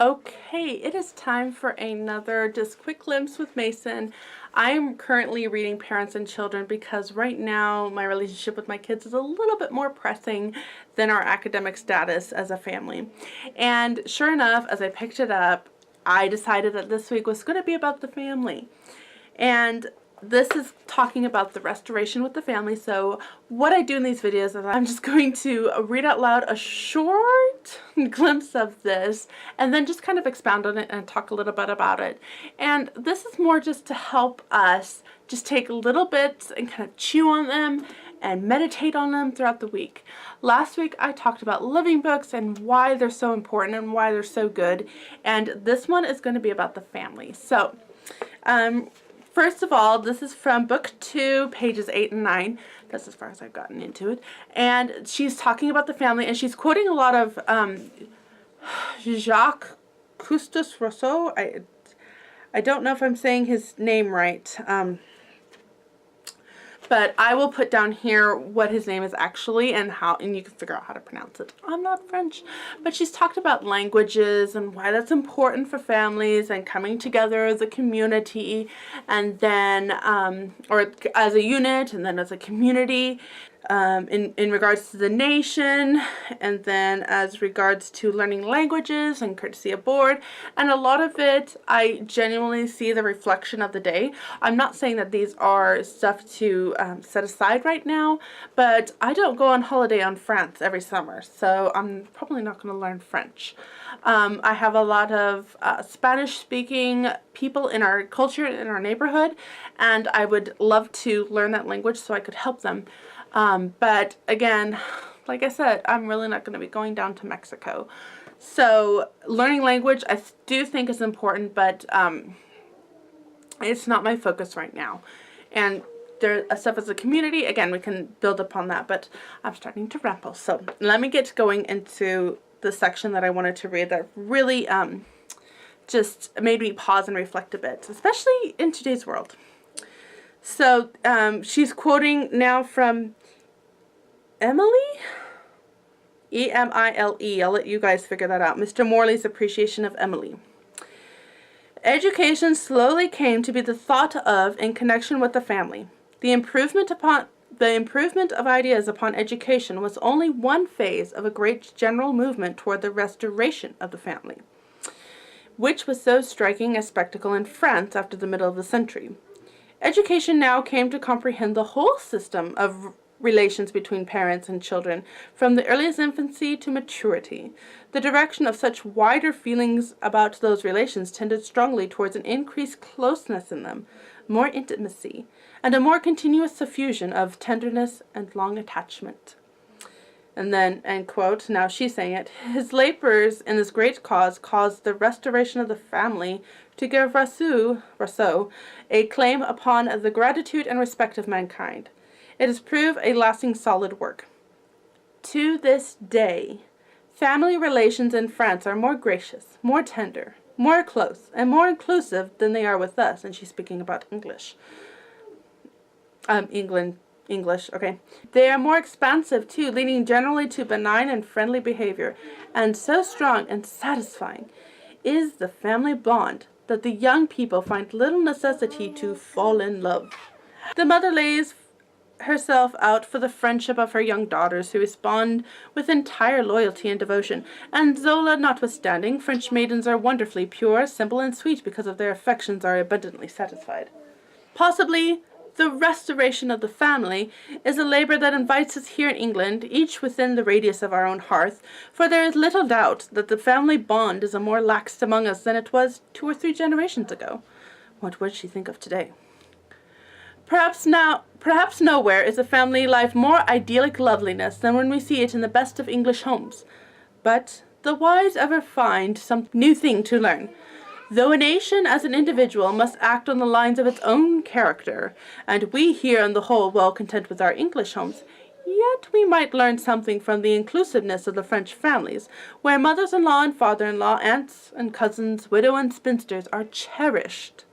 Okay, it is time for another just quick glimpse with Mason. I am currently reading Parents and Children because right now my relationship with my kids is a little bit more pressing than our academic status as a family. And sure enough, as I picked it up, I decided that this week was going to be about the family. And this is talking about the restoration with the family. So what I do in these videos is I'm just going to read out loud a short glimpse of this and then just kind of expound on it and talk a little bit about it. And this is more just to help us just take little bits and kind of chew on them and meditate on them throughout the week. Last week I talked about living books and why they're so important and why they're so good. And this one is going to be about the family. So, first of all, this is from book 2, pages 8 and 9. That's as far as I've gotten into it. And she's talking about the family, and she's quoting a lot of Jacques Custos Rousseau. I don't know if I'm saying his name right. But I will put down here what his name is actually and you can figure out how to pronounce it. I'm not French. But she's talked about languages and why that's important for families and coming together as a community and then, or as a unit and then as a community. In regards to the nation, and then as regards to learning languages and courtesy aboard, and a lot of it I genuinely see the reflection of the day. I'm not saying that these are stuff to set aside right now, but I don't go on holiday on France every summer, so I'm probably not going to learn French. I have a lot of Spanish-speaking people in our culture, in our neighborhood, and I would love to learn that language so I could help them. But again, like I said, I'm really not going to be going down to Mexico. So learning language I do think is important, but it's not my focus right now. And there stuff as a community, again, we can build upon that, but I'm starting to ramble. So let me get going into the section that I wanted to read that really just made me pause and reflect a bit, especially in today's world. So she's quoting now from Emily? E-M-I-L-E. I'll let you guys figure that out. Mr. Morley's appreciation of Emily. Education slowly came to be the thought of in connection with the family. The improvement of ideas upon education was only one phase of a great general movement toward the restoration of the family, which was so striking a spectacle in France after the middle of the century. Education now came to comprehend the whole system of relations between parents and children, from the earliest infancy to maturity. The direction of such wider feelings about those relations tended strongly towards an increased closeness in them, more intimacy, and a more continuous suffusion of tenderness and long attachment. And then, end quote, now she's saying it, his labors in this great cause caused the restoration of the family to give Rousseau a claim upon the gratitude and respect of mankind. It has proved a lasting solid work. To this day, family relations in France are more gracious, more tender, more close, and more inclusive than they are with us, and she's speaking about English. English, okay. They are more expansive too, leading generally to benign and friendly behavior, and so strong and satisfying is the family bond that the young people find little necessity to fall in love. The mother lays herself out for the friendship of her young daughters, who respond with entire loyalty and devotion, and Zola notwithstanding, French maidens are wonderfully pure, simple, and sweet because of their affections are abundantly satisfied. Possibly the restoration of the family is a labor that invites us here in England, each within the radius of our own hearth, for there is little doubt that the family bond is more lax among us than it was 2 or 3 generations ago. What would she think of today? Perhaps nowhere is a family life more idyllic loveliness than when we see it in the best of English homes. But the wise ever find some new thing to learn. Though a nation as an individual must act on the lines of its own character, and we here on the whole well content with our English homes, yet we might learn something from the inclusiveness of the French families, where mothers-in-law and father-in-law, aunts and cousins, widow and spinsters are cherished,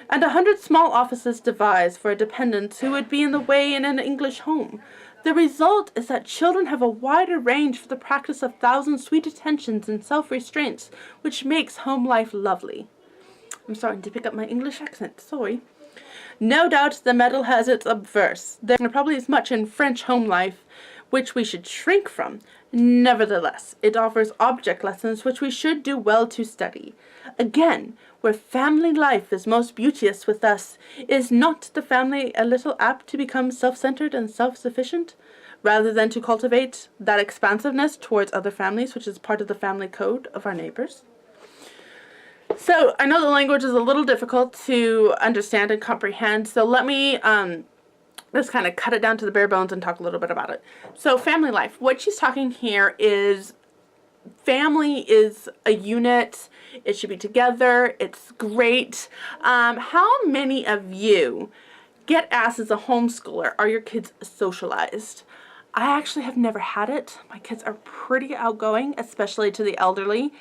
and 100 small offices devised for a dependent who would be in the way in an English home. The result is that children have a wider range for the practice of thousand sweet attentions and self-restraints, which makes home life lovely. I'm starting to pick up my English accent, sorry. No doubt the medal has its obverse. There probably is much in French home life which we should shrink from. Nevertheless, it offers object lessons which we should do well to study. Again, where family life is most beauteous with us, is not the family a little apt to become self-centered and self-sufficient, rather than to cultivate that expansiveness towards other families, which is part of the family code of our neighbors? So I know the language is a little difficult to understand and comprehend, so let me let's kind of cut it down to the bare bones and talk a little bit about it. So family life, what she's talking here is family is a unit. It should be together. It's great. How many of you get asked as a homeschooler, are your kids socialized? I actually have never had it. My kids are pretty outgoing, especially to the elderly,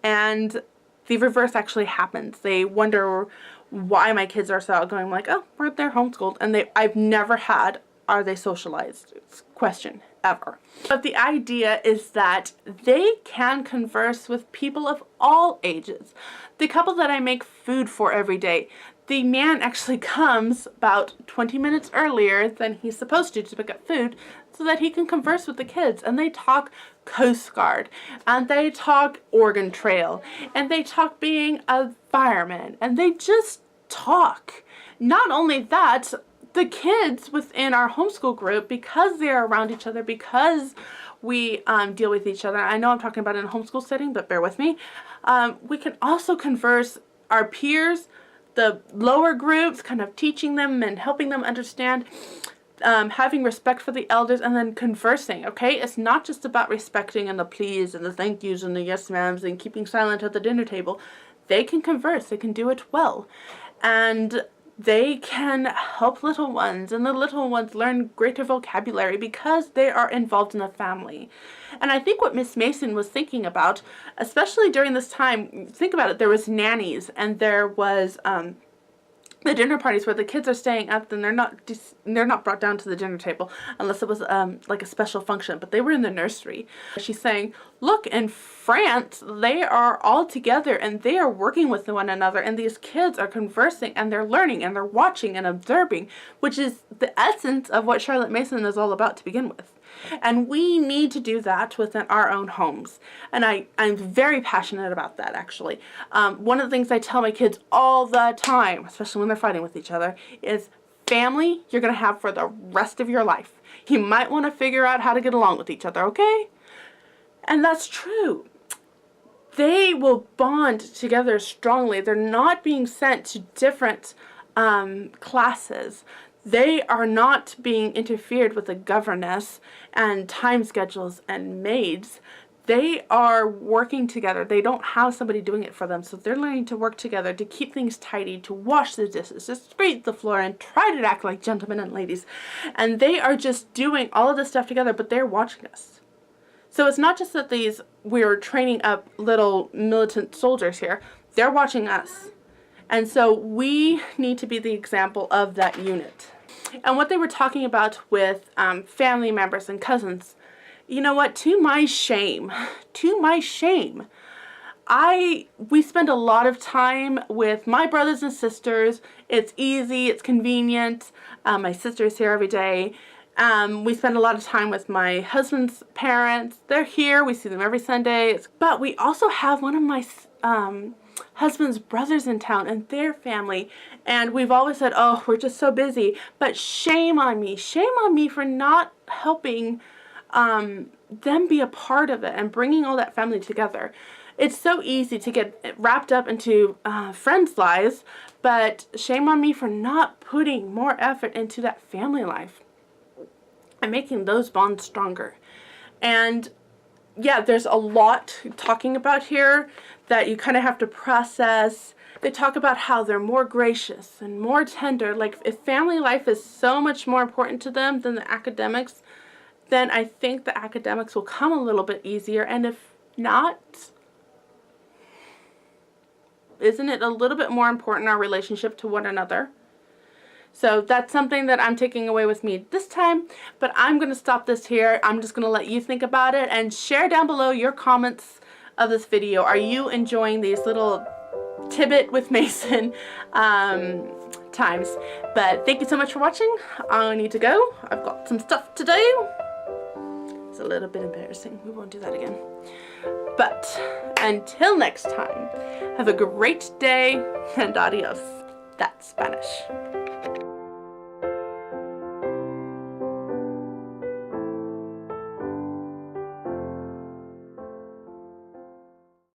and the reverse actually happens. They wonder why my kids are so outgoing. I'm like, oh, they're homeschooled, and I've never had, are they socialized? Question ever. But the idea is that they can converse with people of all ages. The couple that I make food for every day, the man actually comes about 20 minutes earlier than he's supposed to pick up food so that he can converse with the kids. And they talk Coast Guard, and they talk Oregon Trail, and they talk being a fireman, and they just talk. Not only that, the kids within our homeschool group, because they're around each other, because we deal with each other, I know I'm talking about in a homeschool setting, but bear with me, we can also converse our peers, the lower groups, kind of teaching them and helping them understand, having respect for the elders, and then conversing, okay? It's not just about respecting and the please and the thank yous and the yes ma'ams and keeping silent at the dinner table. They can converse. They can do it well. And they can help little ones, and the little ones learn greater vocabulary because they are involved in the family. And I think what Miss Mason was thinking about, especially during this time, think about it, there was nannies, and there was the dinner parties where the kids are staying up, and they're not brought down to the dinner table unless it was like a special function, but they were in the nursery. She's saying, look, in France, they are all together and they are working with one another, and these kids are conversing and they're learning and they're watching and observing, which is the essence of what Charlotte Mason is all about to begin with. And we need to do that within our own homes. And I'm very passionate about that, actually. One of the things I tell my kids all the time, especially when they're fighting with each other, is family you're going to have for the rest of your life. You might want to figure out how to get along with each other, okay? And that's true. They will bond together strongly. They're not being sent to different classes. They are not being interfered with a governess and time schedules and maids. They are working together. They don't have somebody doing it for them. So they're learning to work together, to keep things tidy, to wash the dishes, to sweep the floor, and try to act like gentlemen and ladies. And they are just doing all of this stuff together, but they're watching us. So it's not just that we're training up little militant soldiers here. They're watching us. And so we need to be the example of that unit. And what they were talking about with family members and cousins, you know what, to my shame, we spend a lot of time with my brothers and sisters. It's easy, it's convenient. My sister's here every day. We spend a lot of time with my husband's parents. They're here, we see them every Sunday. But we also have one of my husband's brothers in town and their family, and we've always said, oh, we're just so busy. But shame on me for not helping them be a part of it and bringing all that family together. It's so easy to get wrapped up into friends' lives, but shame on me for not putting more effort into that family life and making those bonds stronger. And yeah, there's a lot talking about here that you kind of have to process. They talk about how they're more gracious and more tender. Like, if family life is so much more important to them than the academics, then I think the academics will come a little bit easier. And if not, isn't it a little bit more important, our relationship to one another? So that's something that I'm taking away with me this time, but I'm going to stop this here. I'm just going to let you think about it and share down below your comments of this video. Are you enjoying these little tidbit with Mason times? But thank you so much for watching. I need to go. I've got some stuff to do. It's a little bit embarrassing. We won't do that again. But until next time, have a great day and adios. That's Spanish.